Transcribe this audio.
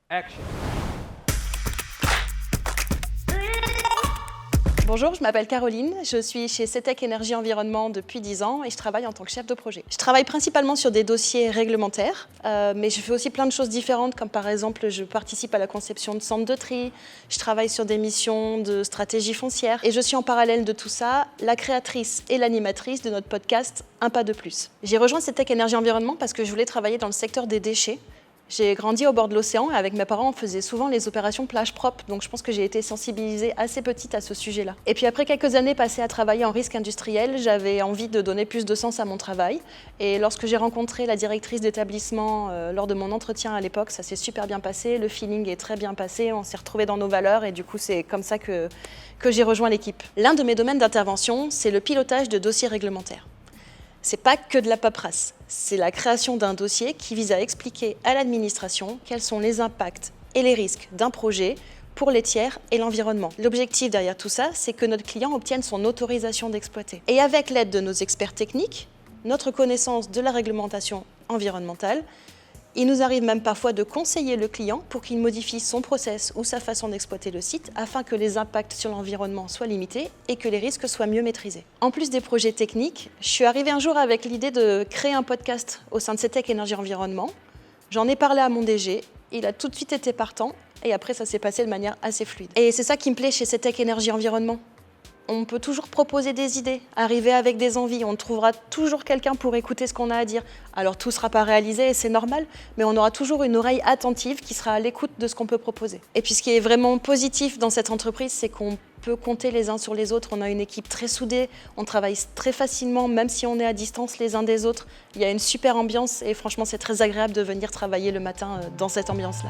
Action. Bonjour, je m'appelle Caroline, je suis chez CETEC Énergie Environnement depuis 10 ans et je travaille en tant que chef de projet. Je travaille principalement sur des dossiers réglementaires, mais je fais aussi plein de choses différentes, comme par exemple je participe à la conception de centres de tri, je travaille sur des missions de stratégie foncière et je suis en parallèle de tout ça la créatrice et l'animatrice de notre podcast Un pas de plus. J'ai rejoint CETEC Énergie Environnement parce que je voulais travailler dans le secteur des déchets. J'ai grandi au bord de l'océan et avec mes parents, on faisait souvent les opérations plage propre, donc je pense que j'ai été sensibilisée assez petite à ce sujet-là. Et puis après quelques années passées à travailler en risque industriel, j'avais envie de donner plus de sens à mon travail. Et lorsque j'ai rencontré la directrice d'établissement lors de mon entretien à l'époque, ça s'est super bien passé, le feeling est très bien passé, on s'est retrouvés dans nos valeurs et du coup c'est comme ça que j'ai rejoint l'équipe. L'un de mes domaines d'intervention, c'est le pilotage de dossiers réglementaires. C'est pas que de la paperasse, c'est la création d'un dossier qui vise à expliquer à l'administration quels sont les impacts et les risques d'un projet pour les tiers et l'environnement. L'objectif derrière tout ça, c'est que notre client obtienne son autorisation d'exploiter. Et avec l'aide de nos experts techniques, notre connaissance de la réglementation environnementale, il nous arrive même parfois de conseiller le client pour qu'il modifie son process ou sa façon d'exploiter le site afin que les impacts sur l'environnement soient limités et que les risques soient mieux maîtrisés. En plus des projets techniques, je suis arrivée un jour avec l'idée de créer un podcast au sein de CETEC Énergie Environnement. J'en ai parlé à mon DG, il a tout de suite été partant et après ça s'est passé de manière assez fluide. Et c'est ça qui me plaît chez CETEC Énergie Environnement. On peut toujours proposer des idées, arriver avec des envies, on trouvera toujours quelqu'un pour écouter ce qu'on a à dire. Alors tout ne sera pas réalisé et c'est normal, mais on aura toujours une oreille attentive qui sera à l'écoute de ce qu'on peut proposer. Et puis ce qui est vraiment positif dans cette entreprise, c'est qu'on peut compter les uns sur les autres. On a une équipe très soudée, on travaille très facilement, même si on est à distance les uns des autres. Il y a une super ambiance et franchement c'est très agréable de venir travailler le matin dans cette ambiance-là.